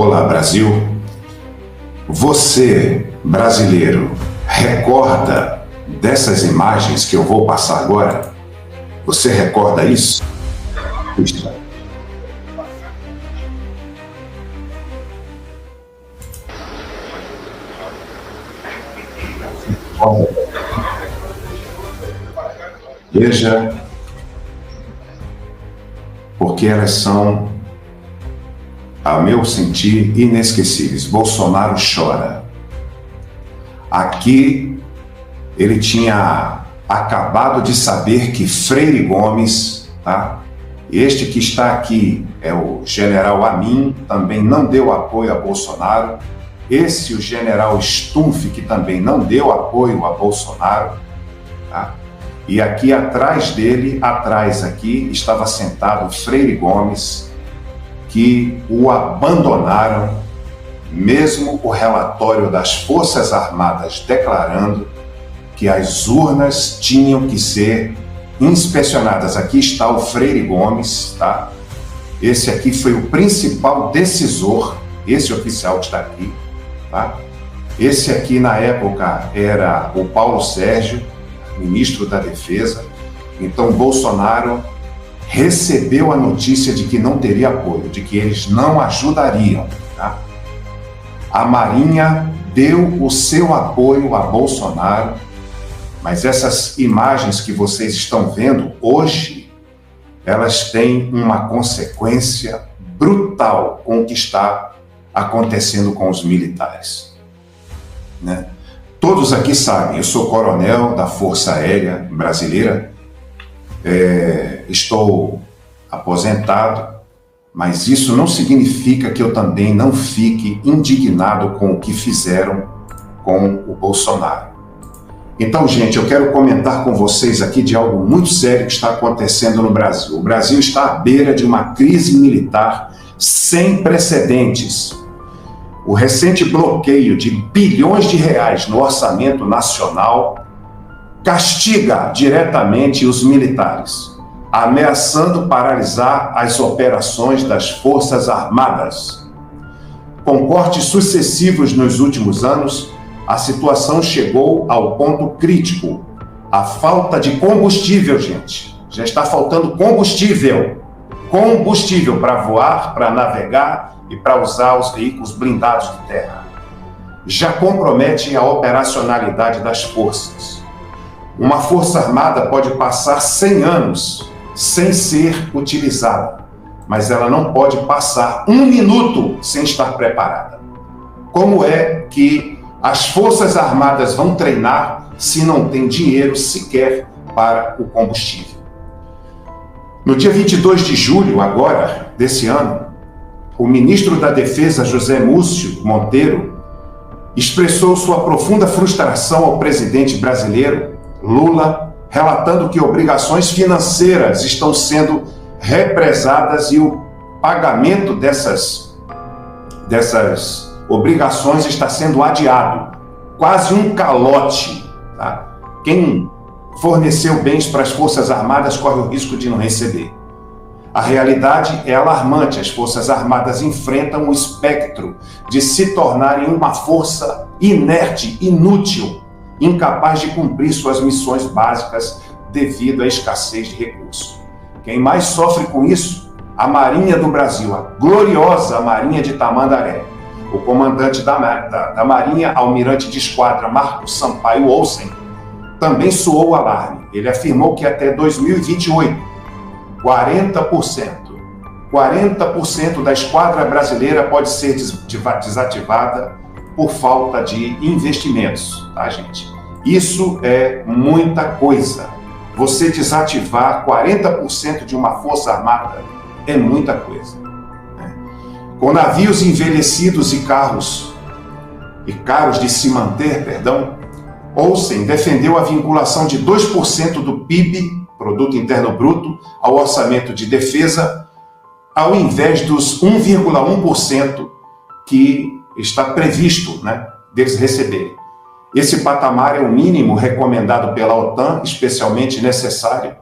Olá, Brasil. Você, brasileiro, recorda dessas imagens que eu vou passar agora? Você recorda isso? Veja, porque elas são, a meu sentir, inesquecíveis. Bolsonaro chora. Aqui, ele tinha acabado de saber que Freire Gomes, tá? Este que está aqui é o general Amin, também não deu apoio a Bolsonaro. Esse, o general Stumpf, que também não deu apoio a Bolsonaro, tá? E aqui atrás dele, atrás aqui, estava sentado Freire Gomes, que o abandonaram, mesmo o relatório das Forças Armadas declarando que as urnas tinham que ser inspecionadas. Aqui está o Freire Gomes, tá? Esse aqui foi o principal decisor, esse oficial que está aqui, tá? Esse aqui, na época, era o Paulo Sérgio, ministro da Defesa. Então, Bolsonaro recebeu a notícia de que não teria apoio, de que eles não ajudariam, tá? A Marinha deu o seu apoio a Bolsonaro, mas essas imagens que vocês estão vendo hoje, elas têm uma consequência brutal com o que está acontecendo com os militares, né? Todos aqui sabem, eu sou coronel da Força Aérea Brasileira, estou aposentado, mas isso não significa que eu também não fique indignado com o que fizeram com o Bolsonaro. Então, gente, eu quero comentar com vocês aqui de algo muito sério que está acontecendo no Brasil. O Brasil está à beira de uma crise militar sem precedentes. O recente bloqueio de bilhões de reais no orçamento nacional castiga diretamente os militares, ameaçando paralisar as operações das Forças Armadas. Com cortes sucessivos nos últimos anos, a situação chegou ao ponto crítico. A falta de combustível, gente. Já está faltando combustível. Combustível para voar, para navegar e para usar os veículos blindados de terra. Já compromete a operacionalidade das forças. Uma força armada pode passar 100 anos sem ser utilizada, mas ela não pode passar 1 minuto sem estar preparada. Como é que as forças armadas vão treinar se não tem dinheiro sequer para o combustível? No dia 22 de julho, agora, desse ano, o ministro da Defesa, José Múcio Monteiro, expressou sua profunda frustração ao presidente brasileiro, Lula, relatando que obrigações financeiras estão sendo represadas e o pagamento dessas obrigações está sendo adiado. Quase um calote, tá? Quem forneceu bens para as Forças Armadas corre o risco de não receber. A realidade é alarmante. As Forças Armadas enfrentam o espectro de se tornarem uma força inerte, inútil, incapaz de cumprir suas missões básicas devido à escassez de recursos. Quem mais sofre com isso? A Marinha do Brasil, a gloriosa Marinha de Tamandaré. O comandante da Marinha, almirante de esquadra Marcos Sampaio Olsen, também soou o alarme. Ele afirmou que até 2028, 40% da esquadra brasileira pode ser desativada por falta de investimentos, tá, gente? Isso é muita coisa. Você desativar 40% de uma força armada é muita coisa, né? Com navios envelhecidos e caros de se manter, Olsen defendeu a vinculação de 2% do PIB, Produto Interno Bruto, ao orçamento de defesa, ao invés dos 1,1% que está previsto, né, deles receberem. Esse patamar é o mínimo recomendado pela OTAN, especialmente necessário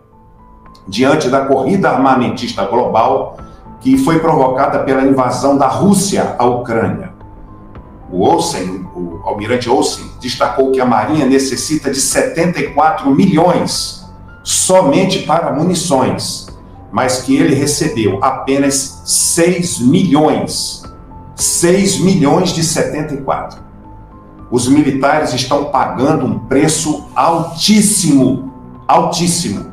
diante da corrida armamentista global que foi provocada pela invasão da Rússia à Ucrânia. O almirante Olsen, destacou que a Marinha necessita de 74 milhões somente para munições, mas que ele recebeu apenas 6 milhões. 6 milhões de 74. Os militares estão pagando um preço altíssimo, altíssimo.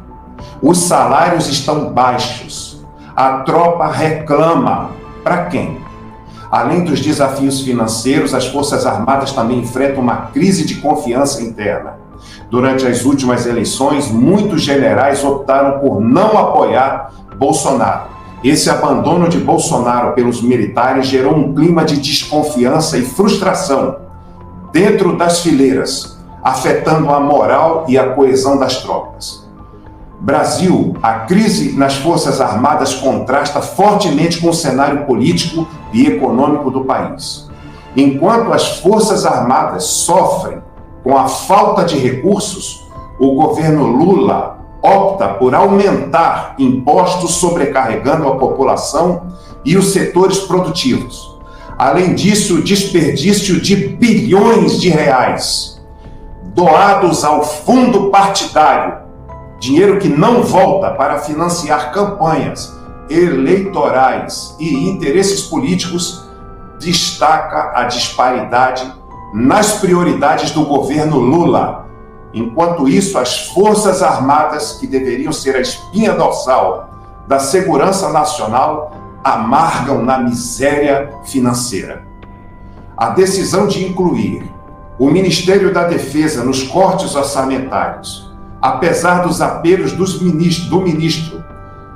Os salários estão baixos. A tropa reclama. Para quem? Além dos desafios financeiros, as Forças Armadas também enfrentam uma crise de confiança interna. Durante as últimas eleições, muitos generais optaram por não apoiar Bolsonaro. Esse abandono de Bolsonaro pelos militares gerou um clima de desconfiança e frustração dentro das fileiras, afetando a moral e a coesão das tropas. Brasil, a crise nas Forças Armadas contrasta fortemente com o cenário político e econômico do país. Enquanto as Forças Armadas sofrem com a falta de recursos, o governo Lula opta por aumentar impostos, sobrecarregando a população e os setores produtivos. Além disso, o desperdício de bilhões de reais doados ao fundo partidário, dinheiro que não volta para financiar campanhas eleitorais e interesses políticos, destaca a disparidade nas prioridades do governo Lula. Enquanto isso, as Forças Armadas, que deveriam ser a espinha dorsal da segurança nacional, amargam na miséria financeira. A decisão de incluir o Ministério da Defesa nos cortes orçamentários, apesar dos apelos do ministro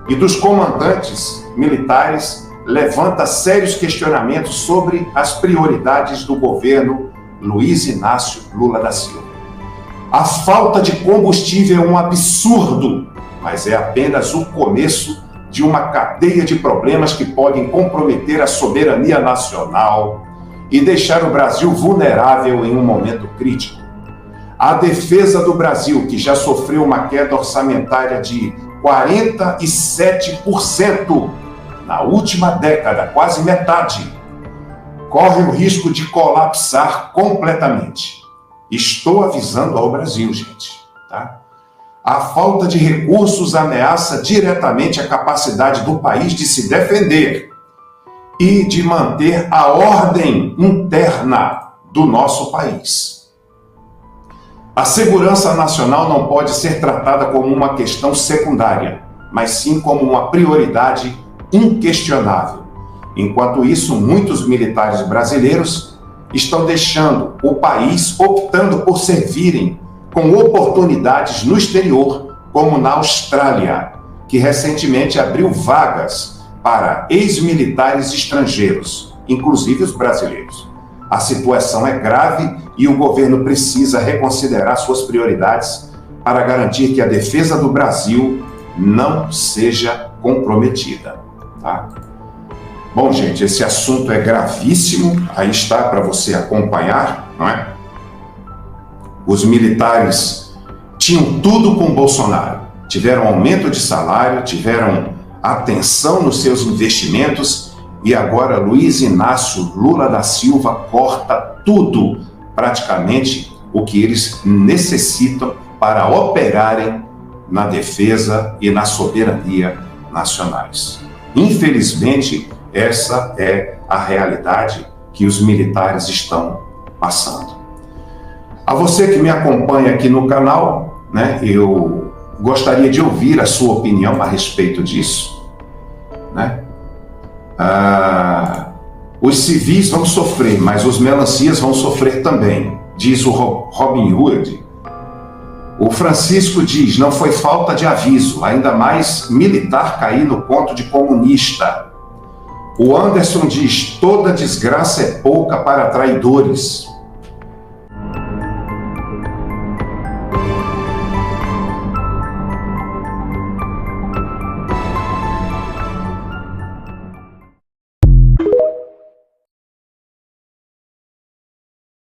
e dos comandantes militares, levanta sérios questionamentos sobre as prioridades do governo Luiz Inácio Lula da Silva. A falta de combustível é um absurdo, mas é apenas o começo de uma cadeia de problemas que podem comprometer a soberania nacional e deixar o Brasil vulnerável em um momento crítico. A defesa do Brasil, que já sofreu uma queda orçamentária de 47% na última década, quase metade, corre o risco de colapsar completamente. Estou avisando ao Brasil, gente, tá? A falta de recursos ameaça diretamente a capacidade do país de se defender e de manter a ordem interna do nosso país. A segurança nacional não pode ser tratada como uma questão secundária, mas sim como uma prioridade inquestionável. Enquanto isso, muitos militares brasileiros estão deixando o país, optando por servirem com oportunidades no exterior, como na Austrália, que recentemente abriu vagas para ex-militares estrangeiros, inclusive os brasileiros. A situação é grave e o governo precisa reconsiderar suas prioridades para garantir que a defesa do Brasil não seja comprometida, tá? Bom, gente, esse assunto é gravíssimo, aí está para você acompanhar, não é? Os militares tinham tudo com Bolsonaro, tiveram aumento de salário, tiveram atenção nos seus investimentos e agora Luiz Inácio Lula da Silva corta tudo, praticamente, o que eles necessitam para operarem na defesa e na soberania nacionais. Infelizmente, essa é a realidade que os militares estão passando. A você que me acompanha aqui no canal, né, eu gostaria de ouvir a sua opinião a respeito disso, né? Os civis vão sofrer, mas os melancias vão sofrer também, diz o Robin Hood. O Francisco diz, não foi falta de aviso, ainda mais militar cair no conto de comunista. O Anderson diz, toda desgraça é pouca para traidores.